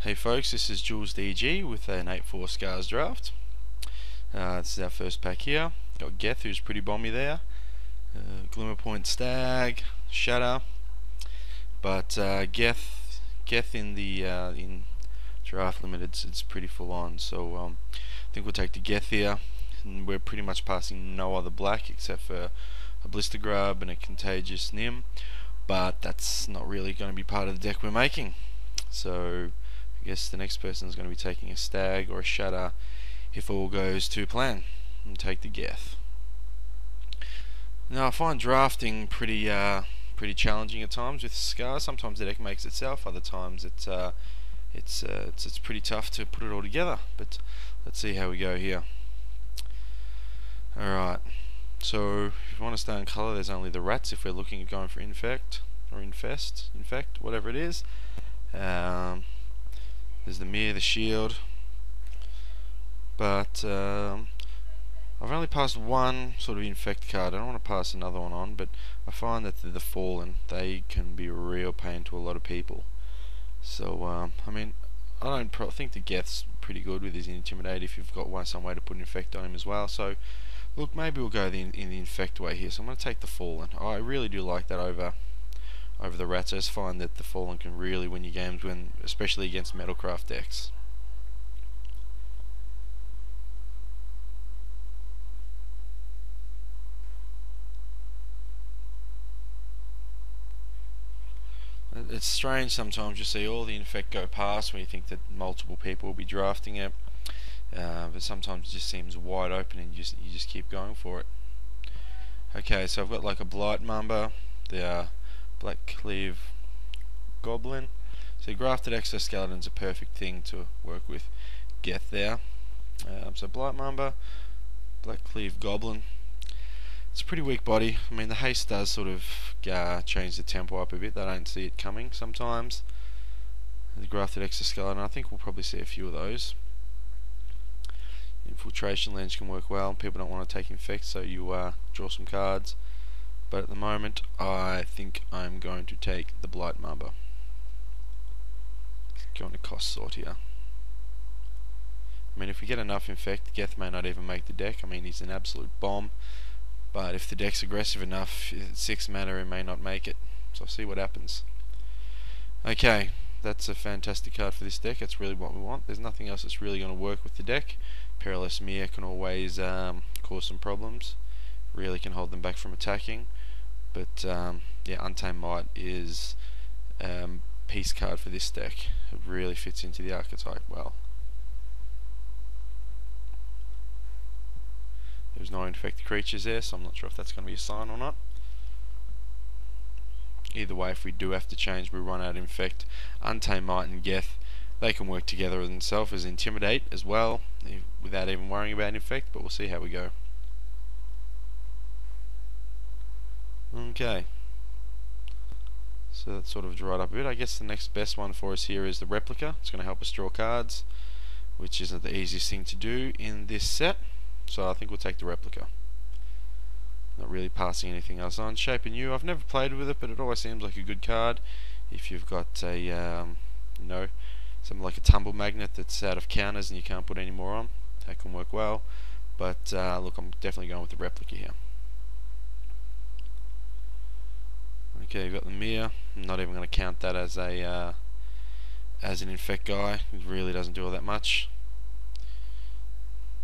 Hey folks, this is Jules DG with an 8-4 Scars draft. This is our first pack here. Got Geth, who's pretty bomby there. Glimmer Point Stag, Shatter. But Geth in the in draft limited, it's pretty full on. So I think we'll take the Geth here. And we're pretty much passing no other black except for a Blister Grub and a Contagious Nim. But that's not really going to be part of the deck we're making. So I guess the next person is going to be taking a Stag or a Shatter if all goes to plan, and take the Geth. Now I find drafting pretty challenging at times with Scars. Sometimes the deck makes itself, other times it's pretty tough to put it all together. But let's see how we go here. Alright, so if you want to stay in colour, there's only the rats if we're looking at going for infect or infest, whatever it is. There's the mirror, the shield, but I've only passed one sort of infect card. I don't want to pass another one on, but I find that the fallen, they can be a real pain to a lot of people. So I mean, I think the Geth's pretty good with his intimidate if you've got some way to put an infect on him as well. So look, maybe we'll go in the infect way here. So I'm going to take the fallen. I really do like that over the rats. I just find that the fallen can really win your games, especially against Metalcraft decks. It's strange sometimes you see all the infect go past when you think that multiple people will be drafting it, but sometimes it just seems wide open and you just keep going for it. Okay, so I've got like a Blight Mamba, the Black Cleave Goblin. So grafted exoskeleton's a perfect thing to work with Geth there. So Blight Mamba, Black Cleave Goblin. It's a pretty weak body. I mean, the haste does sort of change the tempo up a bit. I don't see it coming sometimes. The grafted exoskeleton, I think we'll probably see a few of those. Infiltration lens can work well. People don't want to take infect, so you draw some cards. But at the moment, I think I'm going to take the Blight Mamba. Going to cost sort here. I mean, if we get enough infect, Geth may not even make the deck. I mean, he's an absolute bomb. But if the deck's aggressive enough, it's 6 mana, it may not make it. So I'll see what happens. Okay, that's a fantastic card for this deck. That's really what we want. There's nothing else that's really going to work with the deck. Perilous Mirror can always cause some problems. Really can hold them back from attacking. But yeah, Untamed Might is piece card for this deck. It really fits into the archetype well. There's no infected creatures there, so I'm not sure if that's going to be a sign or not. Either way, if we do have to change, we run out of infect. Untamed Might and Geth, they can work together themselves as Intimidate as well, without even worrying about infect, but we'll see how we go. Okay, so that's sort of dried up a bit. I guess the next best one for us here is the Replica. It's going to help us draw cards, which isn't the easiest thing to do in this set. So I think we'll take the Replica. Not really passing anything else on. Shape Anew, I've never played with it, but it always seems like a good card. If you've got a, you know, something like a Tumble Magnet that's out of counters and you can't put any more on, that can work well. But look, I'm definitely going with the Replica here. Okay, you've got the Mirror. I'm not even going to count that as an infect guy. It really doesn't do all that much.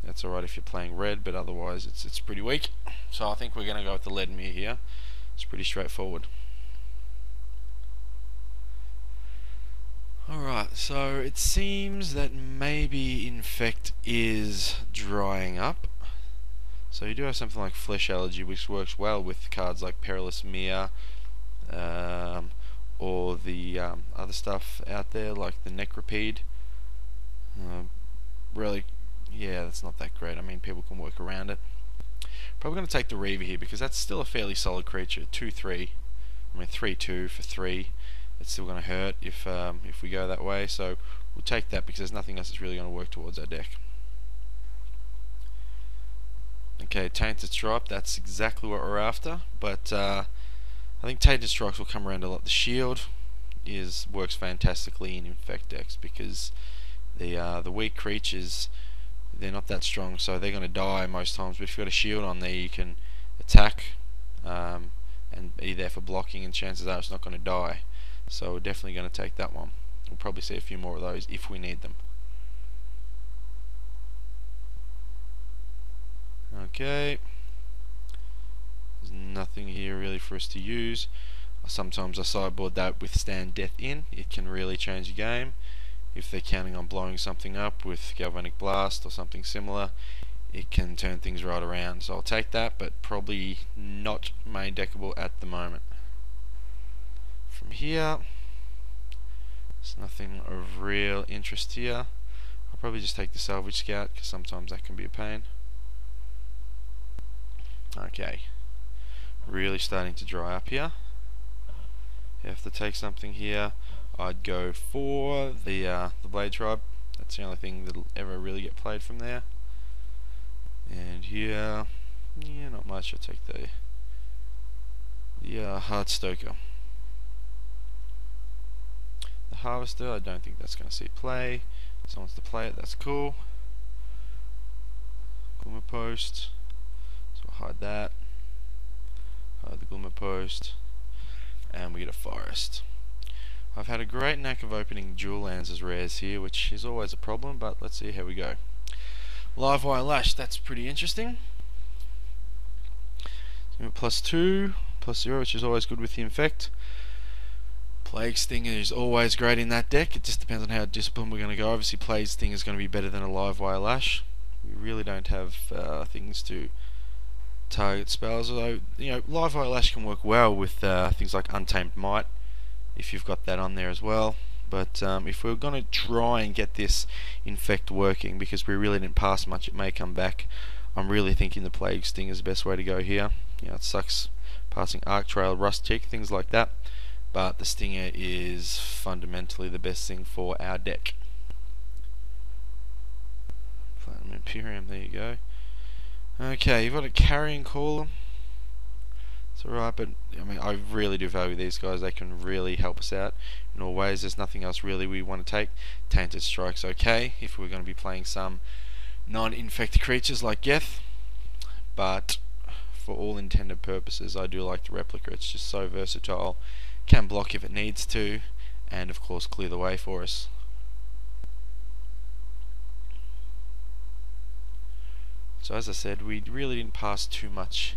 That's alright if you're playing red, but otherwise it's pretty weak. So I think we're going to go with the Lead Mirror here. It's pretty straightforward. Alright, so it seems that maybe infect is drying up. So you do have something like Flesh Allergy, which works well with cards like Perilous Mirror, or the other stuff out there like the Necropede. Really, yeah, that's not that great. I mean, people can work around it. Probably going to take the Reaver here because that's still a fairly solid creature. 2/3. I mean, 3/2 for 3. It's still going to hurt if we go that way. So we'll take that because there's nothing else that's really going to work towards our deck. Okay, Tainted Stripe. That's exactly what we're after. But I think Tainted Strikes will come around a lot. The shield works fantastically in infect decks, because the weak creatures, they're not that strong, so they're going to die most times. But if you've got a shield on there, you can attack and be there for blocking, and chances are it's not going to die. So we're definitely going to take that one. We'll probably see a few more of those if we need them. Okay, there's nothing here really for us to use. Sometimes I sideboard that Withstand Death in. It can really change the game. If they're counting on blowing something up with Galvanic Blast or something similar, it can turn things right around. So I'll take that, but probably not main deckable at the moment. From here, there's nothing of real interest here. I'll probably just take the Salvage Scout, because sometimes that can be a pain. Okay, really starting to dry up here. Have to take something here. I'd go for the Blade Tribe. That's the only thing that'll ever really get played from there. And here, yeah, not much. I'll take the Heartstoker. The Harvester, I don't think that's going to see play. Someone wants to play it, that's cool. Glimmer Post. So I'll hide that. Hide the Glimmer Post. And we get a Forest. I've had a great knack of opening dual lands as rares here, which is always a problem, but let's see how we go. Live Wire Lash, that's pretty interesting. +2, +0, which is always good with the Infect. Plague Stinger is always great in that deck. It just depends on how disciplined we're going to go. Obviously, Plague Stinger is going to be better than a Live Wire Lash. We really don't have things to target spells, although, you know, Live Wire Lash can work well with things like Untamed Might, if you've got that on there as well. But if we're going to try and get this Infect working, because we really didn't pass much, it may come back. I'm really thinking the Plague Sting is the best way to go here. You know, it sucks passing Arc Trail, Rust Tick, things like that, but the Stinger is fundamentally the best thing for our deck. Platinum Imperium, there you go. Okay, you've got a Carrion Caller. It's alright, but I mean, I really do value these guys. They can really help us out in all ways. There's nothing else really we want to take. Tainted Strike's okay if we're going to be playing some non-infect creatures like Geth, but for all intended purposes, I do like the Replica. It's just so versatile. Can block if it needs to, and of course clear the way for us. So as I said, we really didn't pass too much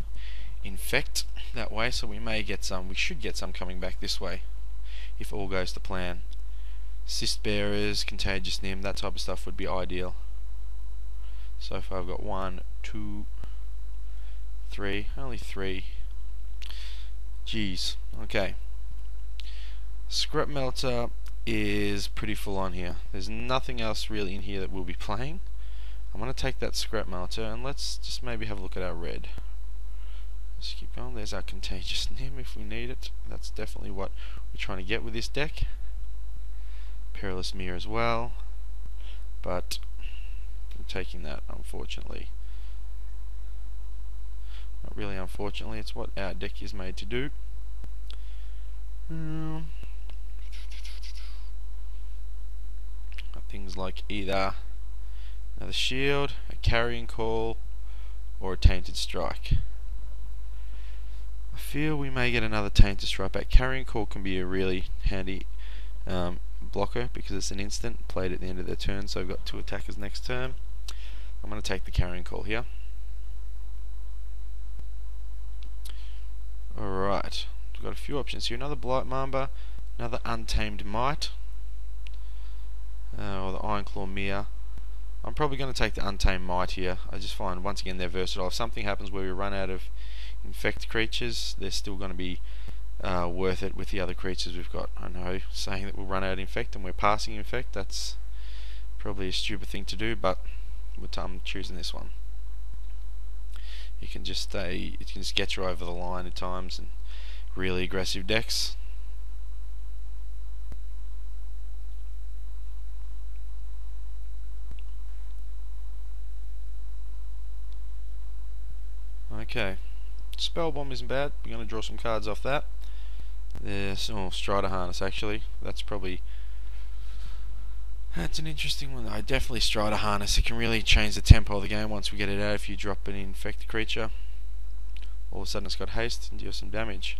Infect that way, so we may get some. We should get some coming back this way if all goes to plan. Cyst Bearers, Contagious Nim, that type of stuff would be ideal. So far I've got 1, 2, 3, only 3. Jeez. Okay. Scrap Melter is pretty full on here. There's nothing else really in here that we'll be playing. I'm going to take that Scrap Melter and let's just maybe have a look at our red. Let's keep going. There's our Contagious Nim if we need it. That's definitely what we're trying to get with this deck. Perilous Mirror as well, but I'm taking that, unfortunately. Not really unfortunately, it's what our deck is made to do. Things like either another Shield, a Carrion Call, or a Tainted Strike. I feel we may get another Tainted Strike back. Carrion Call can be a really handy blocker because it's an instant, played at the end of their turn, so I've got 2 attackers next turn. I'm going to take the Carrion Call here. Alright, we've got a few options here. Another Blight Mamba, another Untamed Might, or the Ironclaw Mirror. I'm probably going to take the Untamed Might here. I just find, once again, they're versatile. If something happens where we run out of Infect creatures, they're still going to be worth it with the other creatures we've got. I know, saying that we'll run out of Infect and we're passing Infect, that's probably a stupid thing to do, but I'm choosing this one. You can just it can just get you over the line at times, and really aggressive decks. Okay, Spell Bomb isn't bad. We're going to draw some cards off that. There's Strider Harness actually. That's an interesting one. I definitely Strider Harness. It can really change the tempo of the game once we get it out. If you drop an infected creature, all of a sudden it's got haste and deal some damage.